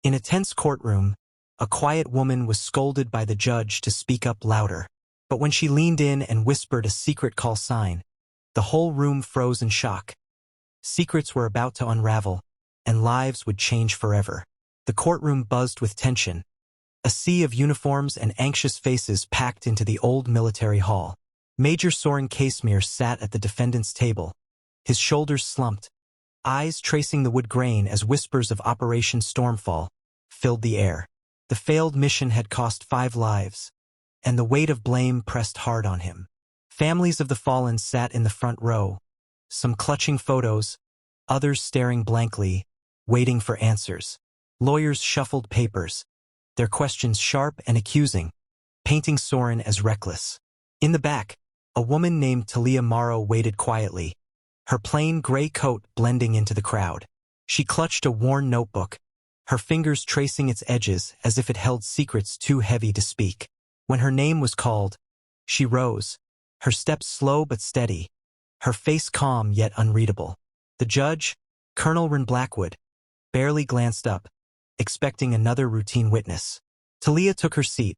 In a tense courtroom, a quiet woman was scolded by the judge to speak up louder. But when she leaned in and whispered a secret call sign, the whole room froze in shock. Secrets were about to unravel, and lives would change forever. The courtroom buzzed with tension. A sea of uniforms and anxious faces packed into the old military hall. Major Soren Casimir sat at the defendant's table, his shoulders slumped, eyes tracing the wood grain as whispers of Operation Stormfall filled the air. The failed mission had cost 5 lives, and the weight of blame pressed hard on him. Families of the fallen sat in the front row, some clutching photos, others staring blankly, waiting for answers. Lawyers shuffled papers, their questions sharp and accusing, painting Soren as reckless. In the back, a woman named Talia Morrow waited quietly, her plain gray coat blending into the crowd. She clutched a worn notebook, her fingers tracing its edges as if it held secrets too heavy to speak. When her name was called, she rose, her steps slow but steady, her face calm yet unreadable. The judge, Colonel Ren Blackwood, barely glanced up, expecting another routine witness. Talia took her seat,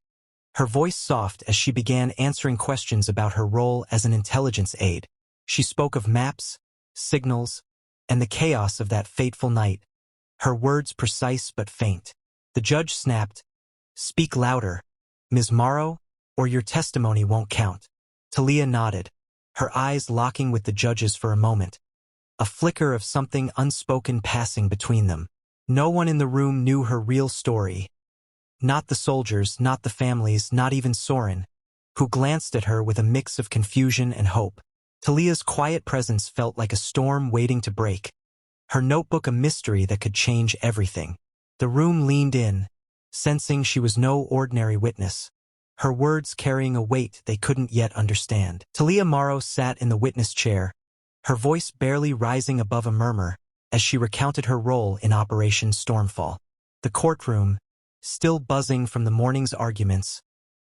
her voice soft as she began answering questions about her role as an intelligence aide. She spoke of maps, signals, and the chaos of that fateful night, her words precise but faint. The judge snapped, "Speak louder, Ms. Morrow, or your testimony won't count." Talia nodded, her eyes locking with the judge's for a moment, a flicker of something unspoken passing between them. No one in the room knew her real story. Not the soldiers, not the families, not even Soren, who glanced at her with a mix of confusion and hope. Talia's quiet presence felt like a storm waiting to break, her notebook a mystery that could change everything. The room leaned in, sensing she was no ordinary witness, her words carrying a weight they couldn't yet understand. Talia Morrow sat in the witness chair, her voice barely rising above a murmur as she recounted her role in Operation Stormfall. The courtroom, still buzzing from the morning's arguments,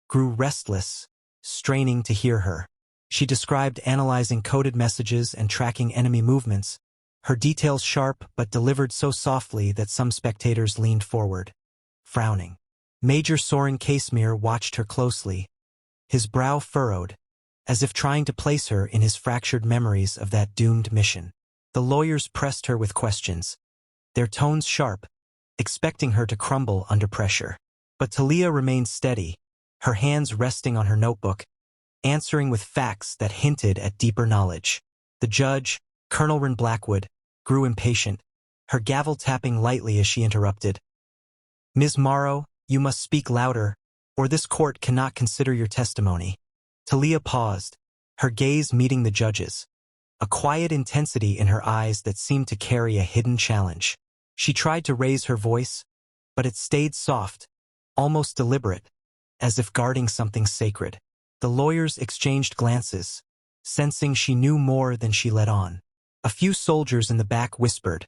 grew restless, straining to hear her. She described analyzing coded messages and tracking enemy movements, her details sharp but delivered so softly that some spectators leaned forward, frowning. Major Soren Casimir watched her closely, his brow furrowed, as if trying to place her in his fractured memories of that doomed mission. The lawyers pressed her with questions, their tones sharp, expecting her to crumble under pressure. But Talia remained steady, her hands resting on her notebook, answering with facts that hinted at deeper knowledge. The judge, Colonel Ren Blackwood, grew impatient, her gavel tapping lightly as she interrupted. "Ms. Morrow, you must speak louder, or this court cannot consider your testimony." Talia paused, her gaze meeting the judge's, a quiet intensity in her eyes that seemed to carry a hidden challenge. She tried to raise her voice, but it stayed soft, almost deliberate, as if guarding something sacred. The lawyers exchanged glances, sensing she knew more than she let on. A few soldiers in the back whispered,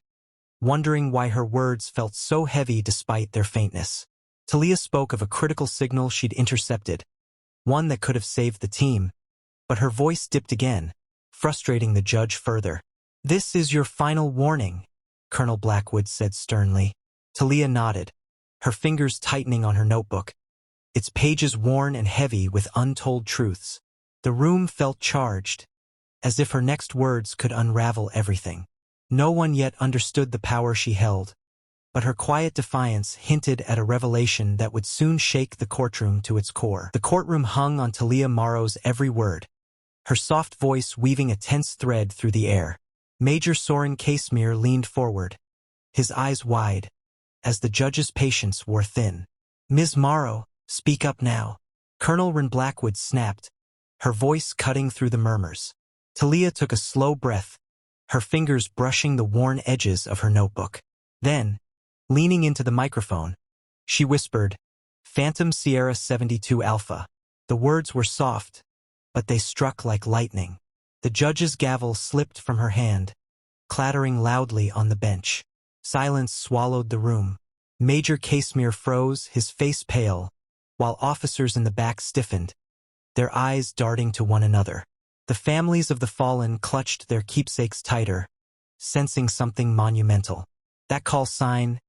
wondering why her words felt so heavy despite their faintness. Talia spoke of a critical signal she'd intercepted, one that could have saved the team, but her voice dipped again, frustrating the judge further. "This is your final warning," Colonel Blackwood said sternly. Talia nodded, her fingers tightening on her notebook, its pages worn and heavy with untold truths. The room felt charged, as if her next words could unravel everything. No one yet understood the power she held, but her quiet defiance hinted at a revelation that would soon shake the courtroom to its core. The courtroom hung on Talia Morrow's every word, her soft voice weaving a tense thread through the air. Major Soren Casimir leaned forward, his eyes wide, as the judge's patience wore thin. "Ms. Morrow, speak up now." Colonel Ren Blackwood snapped, her voice cutting through the murmurs. Talia took a slow breath, her fingers brushing the worn edges of her notebook. Then, leaning into the microphone, she whispered, "Phantom Sierra 72 Alpha." The words were soft, but they struck like lightning. The judge's gavel slipped from her hand, clattering loudly on the bench. Silence swallowed the room. Major Casimir froze, his face pale, while officers in the back stiffened, their eyes darting to one another. The families of the fallen clutched their keepsakes tighter, sensing something monumental. That call sign,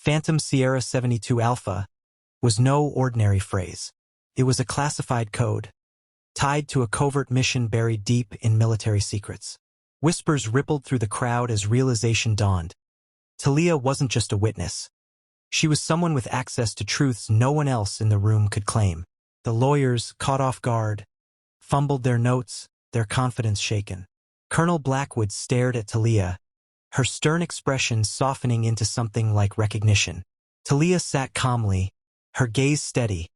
Phantom Sierra 72 Alpha was no ordinary phrase. It was a classified code, tied to a covert mission buried deep in military secrets. Whispers rippled through the crowd as realization dawned. Talia wasn't just a witness. She was someone with access to truths no one else in the room could claim. The lawyers, caught off guard, fumbled their notes, their confidence shaken. Colonel Blackwood stared at Talia, her stern expression softening into something like recognition. Talia sat calmly, her gaze steady,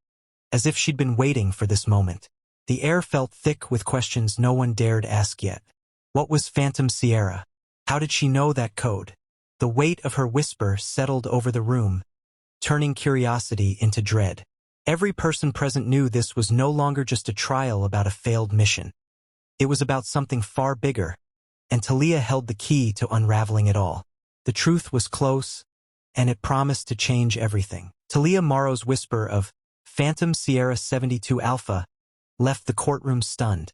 as if she'd been waiting for this moment. The air felt thick with questions no one dared ask yet. What was Phantom Sierra? How did she know that code? The weight of her whisper settled over the room, turning curiosity into dread. Every person present knew this was no longer just a trial about a failed mission. It was about something far bigger, and Talia held the key to unraveling it all. The truth was close, and it promised to change everything. Talia Morrow's whisper of Phantom Sierra 72 Alpha left the courtroom stunned,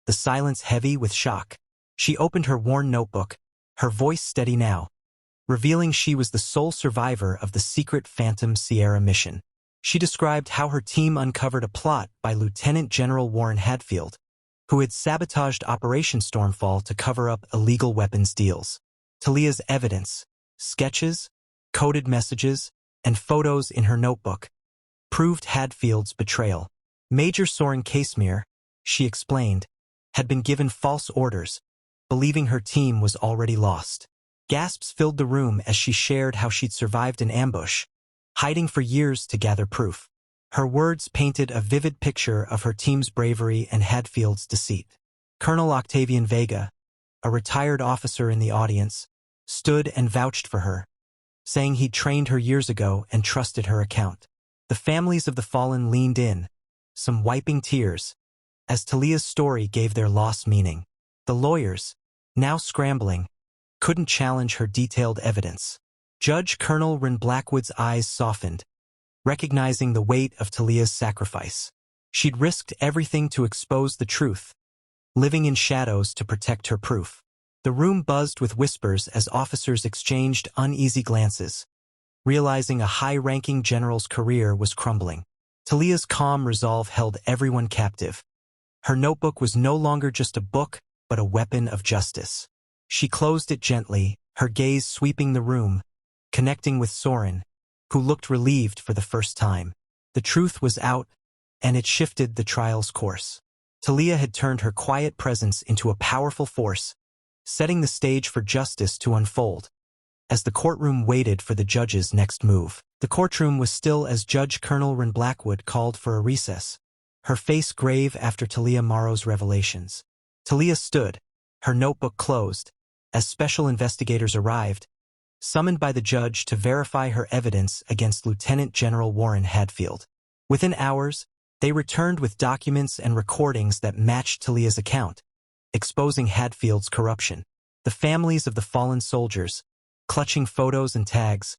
the silence heavy with shock. She opened her worn notebook, her voice steady now, revealing she was the sole survivor of the secret Phantom Sierra mission. She described how her team uncovered a plot by Lieutenant General Warren Hadfield, who had sabotaged Operation Stormfall to cover up illegal weapons deals. Talia's evidence, sketches, coded messages, and photos in her notebook proved Hadfield's betrayal. Major Soren Casimir, she explained, had been given false orders, believing her team was already lost. Gasps filled the room as she shared how she'd survived an ambush, hiding for years to gather proof. Her words painted a vivid picture of her team's bravery and Hadfield's deceit. Colonel Octavian Vega, a retired officer in the audience, stood and vouched for her, saying he'd trained her years ago and trusted her account. The families of the fallen leaned in, some wiping tears, as Talia's story gave their loss meaning. The lawyers, now scrambling, couldn't challenge her detailed evidence. Judge Colonel Ren Blackwood's eyes softened, recognizing the weight of Talia's sacrifice. She'd risked everything to expose the truth, living in shadows to protect her proof. The room buzzed with whispers as officers exchanged uneasy glances, realizing a high-ranking general's career was crumbling. Talia's calm resolve held everyone captive. Her notebook was no longer just a book, but a weapon of justice. She closed it gently, her gaze sweeping the room, connecting with Soren, who looked relieved for the first time. The truth was out, and it shifted the trial's course. Talia had turned her quiet presence into a powerful force, setting the stage for justice to unfold. As the courtroom waited for the judge's next move, the courtroom was still as Judge Colonel Ren Blackwood called for a recess, her face grave after Talia Morrow's revelations. Talia stood, her notebook closed, as special investigators arrived, summoned by the judge to verify her evidence against Lieutenant General Warren Hadfield. Within hours, they returned with documents and recordings that matched Talia's account, exposing Hadfield's corruption. The families of the fallen soldiers, clutching photos and tags,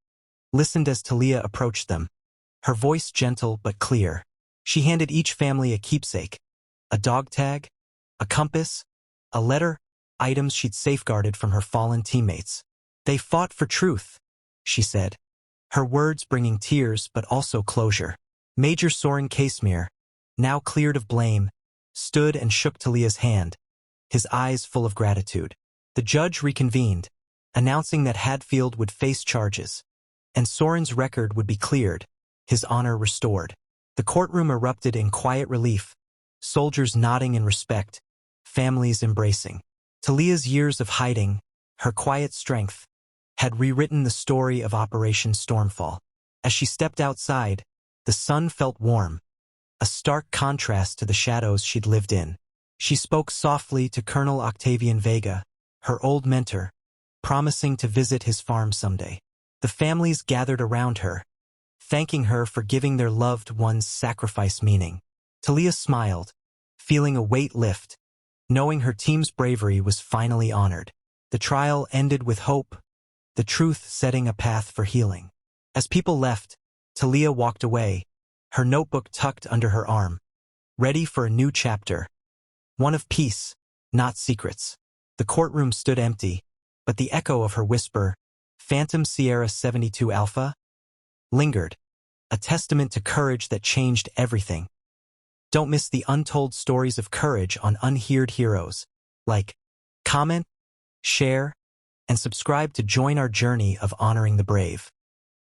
listened as Talia approached them, her voice gentle but clear. She handed each family a keepsake, a dog tag, a compass, a letter, items she'd safeguarded from her fallen teammates. They fought for truth, she said, her words bringing tears but also closure. Major Soren Casimir, now cleared of blame, stood and shook Talia's hand, his eyes full of gratitude. The judge reconvened, announcing that Hadfield would face charges, and Soren's record would be cleared, his honor restored. The courtroom erupted in quiet relief, soldiers nodding in respect, families embracing. Talia's years of hiding, her quiet strength, had rewritten the story of Operation Stormfall. As she stepped outside, the sun felt warm, a stark contrast to the shadows she'd lived in. She spoke softly to Colonel Octavian Vega, her old mentor, promising to visit his farm someday. The families gathered around her, thanking her for giving their loved one's sacrifice meaning. Talia smiled, feeling a weight lift, knowing her team's bravery was finally honored. The trial ended with hope, the truth setting a path for healing. As people left, Talia walked away, her notebook tucked under her arm, ready for a new chapter, one of peace, not secrets. The courtroom stood empty, but the echo of her whisper, Phantom Sierra 72 Alpha, lingered, a testament to courage that changed everything. Don't miss the untold stories of courage on Unheard Heroes. Like, comment, share, and subscribe to join our journey of honoring the brave.